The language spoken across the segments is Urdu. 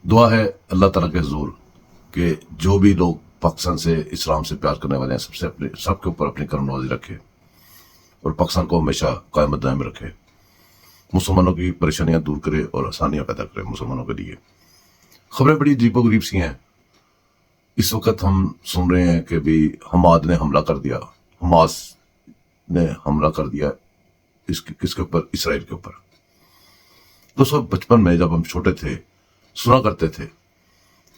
دعا ہے اللہ تعالیٰ کے حضور کہ جو بھی لوگ پاکستان سے اسلام سے پیار کرنے والے ہیں سب کے اوپر اپنی کرم نوازی رکھے اور پاکستان کو ہمیشہ قائم دائم رکھے، مسلمانوں کی پریشانیاں دور کرے اور آسانیاں پیدا کرے مسلمانوں کے لیے۔ خبریں بڑی عجیب و غریب سی ہیں۔ اس وقت ہم سن رہے ہیں کہ بھی حماس نے حملہ کر دیا کس کے اوپر؟ اسرائیل کے اوپر۔ دوستو، بچپن میں جب ہم چھوٹے تھے سنا کرتے تھے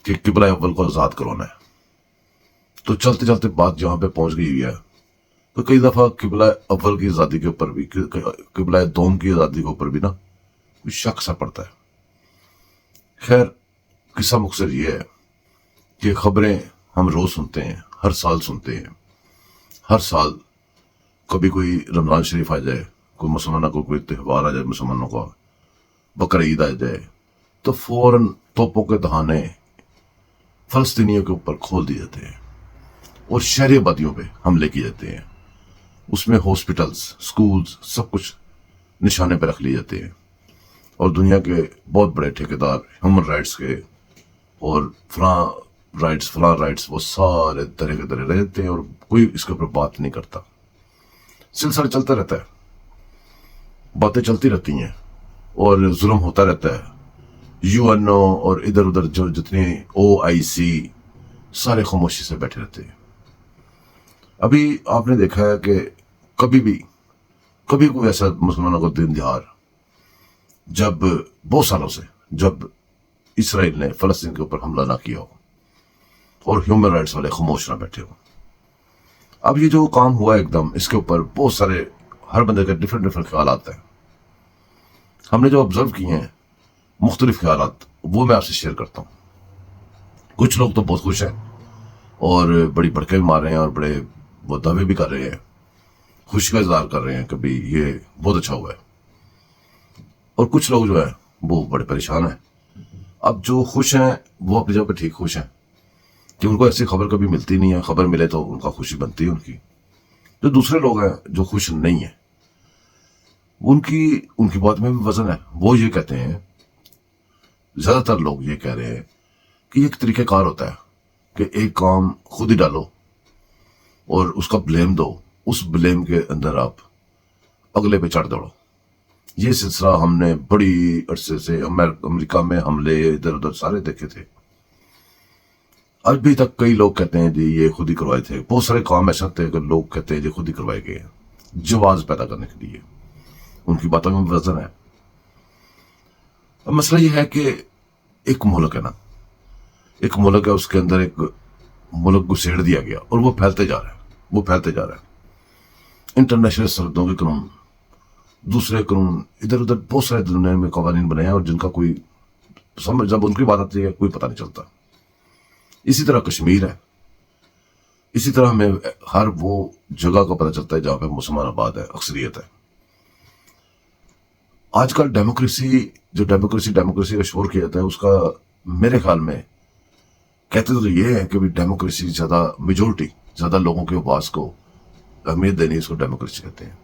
کہ قبلہ اول کو آزاد کروانا ہے، تو چلتے چلتے بات جہاں پہ پہنچ گئی ہے تو کئی دفعہ قبلہ اول کی آزادی کے اوپر بھی، قبلہ دوم کی آزادی کے اوپر بھی نا شک سا پڑتا ہے۔ خیر، قصہ مختصر یہ ہے کہ خبریں ہم روز سنتے ہیں، ہر سال سنتے ہیں۔ ہر سال کبھی کوئی رمضان شریف آ جائے، کوئی مسلمانوں کو کوئی تہوار آ جائے، مسلمانوں کا بقرعید آ جائے، تو فوراً توپوں کے دہانے فلسطینیوں کے اوپر کھول دیے جاتے ہیں اور شہری آبادیوں پہ حملے کیے جاتے ہیں۔ اس میں ہاسپٹلز، سکولز، سب کچھ نشانے پہ رکھ لیے جاتے ہیں، اور دنیا کے بہت بڑے ٹھیکیدار ہیومن رائٹس کے اور فلاں رائٹس وہ سارے درے کے درے رہ جاتے ہیں، اور کوئی اس کے اوپر بات نہیں کرتا۔ سلسلہ چلتا رہتا ہے، باتیں چلتی رہتی ہیں اور ظلم ہوتا رہتا ہے۔ UN اور ادھر ادھر جو جتنے OIC سارے خاموشی سے بیٹھے رہتے ہیں۔ ابھی آپ نے دیکھا ہے کہ کبھی کوئی ایسا مسلمانوں کا دن تہوار جب بہت سالوں سے جب اسرائیل نے فلسطین کے اوپر حملہ نہ کیا ہو اور ہیومن رائٹس والے خاموش نہ بیٹھے ہو۔ اب یہ جو کام ہوا ایک دم، اس کے اوپر بہت سارے ہر بندے کے ڈفرینٹ خیالات ہیں۔ ہم نے جو آبزرو کیے ہیں مختلف خیالات، وہ میں آپ سے شیئر کرتا ہوں۔ کچھ لوگ تو بہت خوش ہیں اور بڑی بڑکے بھی مار رہے ہیں اور بڑے وہ دعوے بھی کر رہے ہیں، خوشی کا اظہار کر رہے ہیں کہ بھی یہ بہت اچھا ہوا ہے، اور کچھ لوگ جو ہیں وہ بڑے پریشان ہیں۔ اب جو خوش ہیں وہ اپنی جگہ پہ ٹھیک خوش ہیں کہ ان کو ایسی خبر کبھی ملتی نہیں ہے، خبر ملے تو ان کا خوشی بنتی ہے ان کی۔ جو دوسرے لوگ ہیں جو خوش نہیں ہیں، ان کی بات میں بھی وزن ہے۔ وہ یہ کہتے ہیں، زیادہ تر لوگ یہ کہہ رہے ہیں کہ یہ ایک طریقہ کار ہوتا ہے کہ ایک کام خود ہی ڈالو اور اس کا بلیم دو، اس بلیم کے اندر آپ اگلے پہ چڑھ دوڑو۔ یہ سلسلہ ہم نے بڑی عرصے سے امریکہ میں حملے ادھر ادھر سارے دیکھے تھے۔ ابھی تک کئی لوگ کہتے ہیں جی یہ خود ہی کروائے تھے، بہت سارے کام ایسا ہوتے ہیں کہ لوگ کہتے ہیں جی خود ہی کروائے گئے ہیں، جواز پیدا کرنے کے لیے۔ ان کی باتوں میں وزن ہے۔ اب مسئلہ یہ ہے کہ ایک ملک ہے نا، ایک ملک ہے، اس کے اندر ایک ملک گسیڑ دیا گیا اور وہ پھیلتے جا رہا ہے۔ انٹرنیشنل سرحدوں کے قانون، دوسرے قانون، ادھر ادھر بہت سارے دنیا میں قوانین بنے ہیں اور جن کا کوئی سمجھ، جب ان کی بات آتی ہے کوئی پتہ نہیں چلتا۔ اسی طرح کشمیر ہے، اسی طرح ہمیں ہر وہ جگہ کا پتہ چلتا ہے جہاں پہ مسلمان آباد ہے، اکثریت ہے۔ آج کل ڈیموکریسی کا شور کیا جاتا ہے، اس کا میرے خیال میں کہتے تو یہ ہے کہ ڈیموکریسی زیادہ لوگوں کے آواز کو اہمیت دینی، اس کو ڈیموکریسی کہتے ہیں۔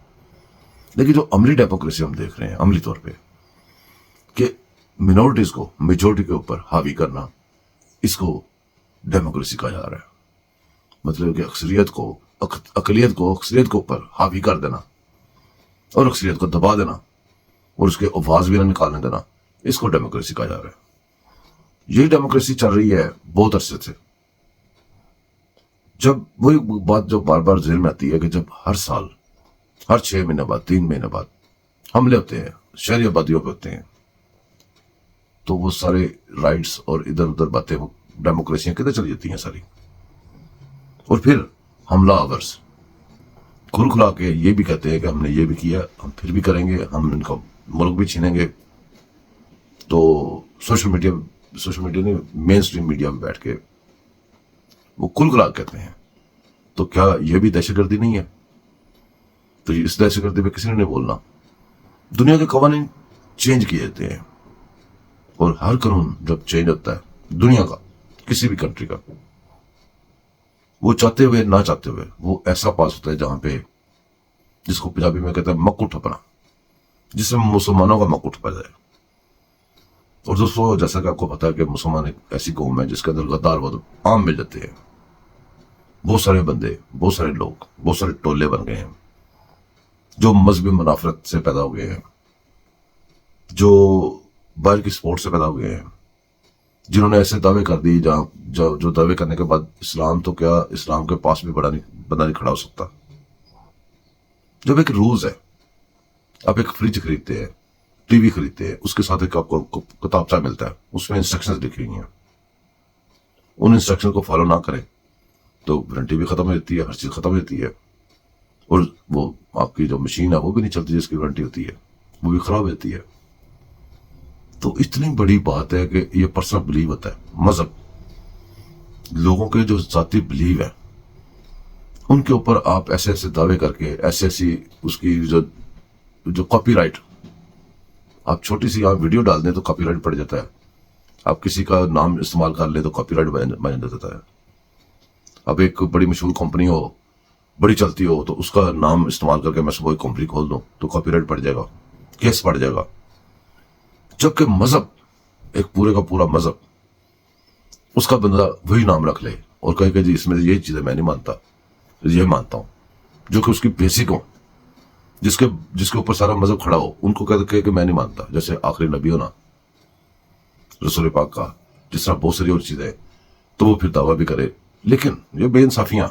لیکن جو عملی ڈیموکریسی ہم دیکھ رہے ہیں عملی طور پہ کہ منورٹیز کو میجورٹی کے اوپر حاوی کرنا، اس کو ڈیموکریسی کہا جا رہا ہے۔ مطلب کہ اقلیت کو اوپر حاوی کر دینا اور اکثریت کو دبا دینا اور اس کے آواز بھی نہ نکالنے دینا، اس کو ڈیموکریسی کہا جا رہا ہے۔ یہی ڈیموکریسی چل رہی ہے بہت عرصے سے۔ جب وہی بات جو بار بار ذہن میں آتی ہے کہ جب ہر سال، ہر 6 مہینے بعد، 3 مہینے بعد حملے ہوتے ہیں، شہری آبادیوں پہ ہوتے ہیں، تو وہ سارے رائٹس اور ادھر ادھر باتیں، ڈیموکریسیاں کدھر چلی جاتی ہیں ساری۔ اور پھر حملہ آورس کھل کھلا کے یہ بھی کہتے ہیں کہ ہم نے یہ بھی کیا، ہم پھر بھی کریں گے، ہم ان کا ملک بھی چھینیں گے۔ تو سوشل میڈیا نہیں، مین سٹریم میڈیا میں بیٹھ کے وہ کھل کھلا کہتے ہیں۔ تو کیا یہ بھی دہشت گردی نہیں ہے؟ تو اس دہشت گردی پہ کسی نے نہیں بولنا۔ دنیا کے قوانین چینج کیے جاتے ہیں، اور ہر قانون جب چینج ہوتا ہے دنیا کا، کسی بھی کنٹری کا، وہ چاہتے ہوئے نہ چاہتے ہوئے وہ ایسا پاس ہوتا ہے جہاں پہ، جس کو پنجابی میں کہتے ہیں مکو ٹھپنا، جس میں مسلمانوں کا مکو ٹھپا جائے۔ اور دوستوں جیسا کہ آپ کو پتا ہے کہ مسلمان ایک ایسی قوم ہے جس کے اندر غدار بہت عام مل جاتے ہیں. بہت سارے بندے، بہت سارے لوگ، بہت سارے ٹولے بن گئے ہیں جو مذہبی منافرت سے پیدا ہوئے ہیں، جو باہر کی سپورٹ سے پیدا ہوئے ہیں، جنہوں نے ایسے دعوے کر دی جو دعوے کرنے کے بعد اسلام تو کیا، اسلام کے پاس بھی بندہ نہیں کھڑا ہو سکتا. جب ایک روز ہے، آپ ایک فریج خریدتے ہیں، ٹی وی خریدتے ہیں، اس کے ساتھ ایک آپ کو کتابچہ ملتا ہے، اس میں انسٹرکشنز لکھی ہوئی ہیں. ان انسٹرکشن کو فالو نہ کریں تو وارنٹی بھی ختم ہو جاتی ہے، ہر چیز ختم ہو جاتی ہے، اور وہ آپ کی جو مشین ہے وہ بھی نہیں چلتی جس کی وارنٹی ہوتی ہے، وہ بھی خراب ہو جاتی ہے. تو اتنی بڑی بات ہے کہ یہ پرسنل بلیو ہوتا ہے. مذہب لوگوں کے جو ذاتی بلیو ہے ان کے اوپر آپ ایسے ایسے دعوے کر کے ایسی اس کی جو کاپی رائٹ، آپ چھوٹی سی آپ ویڈیو ڈال دیں تو کاپی رائٹ پڑ جاتا ہے. آپ کسی کا نام استعمال کر لیں تو کاپی رائٹ بن جاتا ہے. اب ایک بڑی مشہور کمپنی ہو، بڑی چلتی ہو، تو اس کا نام استعمال کر کے میں صبح کمپنی کھول دوں تو کاپی رائٹ پڑ جائے گا، کیس پڑ جائے گا. جبکہ مذہب، ایک پورے کا پورا مذہب، اس کا بندہ وہی نام رکھ لے اور کہے کہ جی اس میں یہ چیزیں میں نہیں مانتا، یہ مانتا ہوں، جو کہ اس کی بیسک ہو، جس کے اوپر سارا مذہب کھڑا ہو، ان کو کہے کہ میں نہیں مانتا. جیسے آخری نبی ہونا رسول پاک کا، جس طرح بہت ساری اور چیزیں، تو وہ پھر دعویٰ بھی کرے. لیکن یہ بے انصافیاں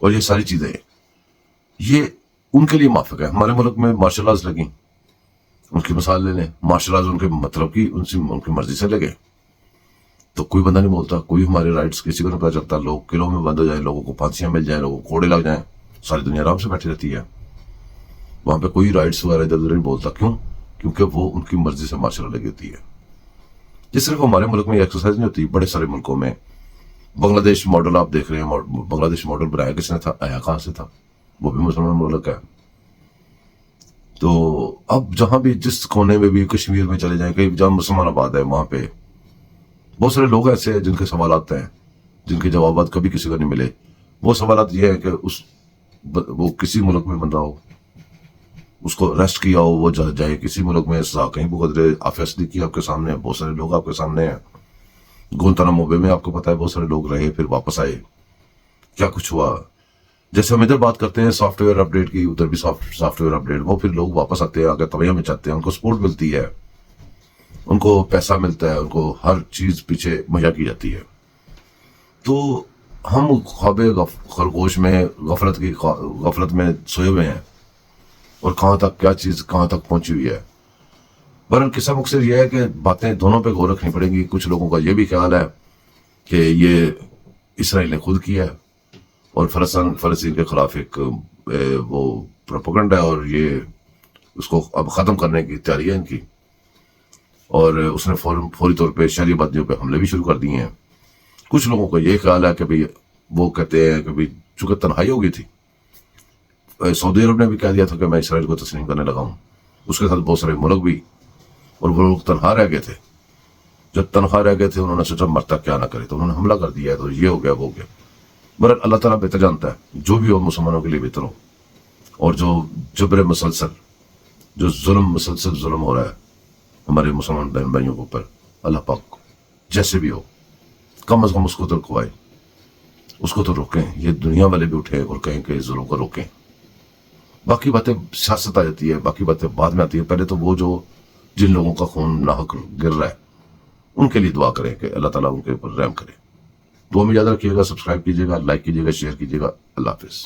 اور یہ ساری چیزیں یہ ان کے لیے موافق ہے. ہمارے ملک میں مارشل آرٹس لگیں، ان کی مثال لے لیں. مارشل آرٹس ان کے مطلب کی ان کی مرضی سے لگے تو کوئی بندہ نہیں بولتا، کوئی ہمارے رائٹس کسی کو نہیں پتا چلتا. لوگ قلعوں میں بند ہو جائیں، لوگوں کو پھانسیاں مل جائیں، لوگوں کو کوڑے لگ جائیں، ساری دنیا آرام سے بیٹھی رہتی ہے. وہاں پہ کوئی رائٹس وغیرہ ادھر ادھر نہیں بولتا. کیوں؟ کیونکہ وہ ان کی مرضی سے مارشل آرٹ لگی ہوتی ہے. یہ صرف ہمارے ملک میں یہ ایکسرسائز نہیں ہوتی، بڑے سارے ملکوں میں. بنگلہ دیش ماڈل آپ دیکھ رہے ہیں، بنگلہ دیش ماڈل بنایا کس نے تھا؟ آیا کہاں سے تھا؟ وہ بھی مسلمان ملک ہے. تو اب جہاں بھی جس کونے میں بھی کشمیر میں چلے جائیں، کہیں جہاں مسلمان آباد ہے، وہاں پہ بہت سارے لوگ ایسے ہیں جن کے سوالات ہیں، جن کے جوابات کبھی کسی کو نہیں ملے. وہ سوالات یہ ہیں کہ وہ کسی ملک میں بندہ ہو، اس کو اریسٹ کیا ہو، وہ جائے کسی ملک میں سزا کہیں بھگت رہے. عافیہ صدیقی آپ کے سامنے ہے، بہت سارے لوگ آپ کے سامنے ہیں. گوانتانامو بے میں آپ کو پتا ہے بہت سارے لوگ رہے، پھر واپس آئے. کیا کچھ ہوا؟ جیسے ہم ادھر بات کرتے ہیں سافٹ ویئر اپڈیٹ کی، ادھر بھی سافٹ ویئر اپڈیٹ. وہ پھر لوگ واپس آتے ہیں، آگے طبیعہ میں چاہتے ہیں، ان کو سپورٹ ملتی ہے، ان کو پیسہ ملتا ہے، ان کو ہر چیز پیچھے مہیا کی جاتی ہے. تو ہم خواب خرگوش میں غفلت میں سوئے ہوئے ہیں، اور کہاں تک کیا چیز کہاں تک پہنچی ہوئی ہے. بہرحال قصہ مقصد یہ ہے کہ باتیں دونوں پہ غور رکھنی پڑیں گی. کچھ لوگوں کا یہ بھی خیال ہے کہ یہ اسرائیل نے خود کیا ہے اور فلسطین کے خلاف ایک وہ پروپیگنڈا ہے، اور یہ اس کو اب ختم کرنے کی تیاری ہے ان کی. اور اس نے فوری طور پہ شہری آبادیوں پہ حملے بھی شروع کر دیے ہیں. کچھ لوگوں کا یہ خیال ہے کہ بھئی وہ کہتے ہیں کہ بھئی چونکہ تنہائی ہو گئی تھی، سعودی عرب نے بھی کہہ دیا تھا کہ میں اسرائیل کو تسلیم کرنے لگا ہوں، اس کے ساتھ بہت سارے ملک بھی، اور وہ لوگ تنہا رہ گئے تھے. جب تنہا رہ گئے تھے انہوں نے سوچا مرتا کیا نہ کرے، تو انہوں نے حملہ کر دیا ہے، تو یہ ہو گیا وہ ہو گیا. بہرحال اللہ تعالیٰ بہتر جانتا ہے، جو بھی ہو مسلمانوں کے لیے بہتر ہو. اور جو جبر مسلسل، جو مسلسل ظلم ہو رہا ہے ہمارے مسلمان بہن بھائیوں کے اوپر، اللہ پاک جیسے بھی ہو کم از کم اس کو تو رکوائے، اس کو تو روکیں. یہ دنیا والے بھی اٹھیں اور کہیں کہ ظلم کو روکیں. باقی باتیں سیاست آ جاتی ہے، باقی باتیں بعد میں آتی ہے. پہلے تو وہ جو جن لوگوں کا خون ناحق گر رہا ہے ان کے لیے دعا کریں کہ اللہ تعالیٰ ان کے اوپر رحم کرے. دعا میں یاد رکھیے گا، سبسکرائب کیجیے گا، لائک کیجیے گا، شیئر کیجیے گا. اللہ حافظ.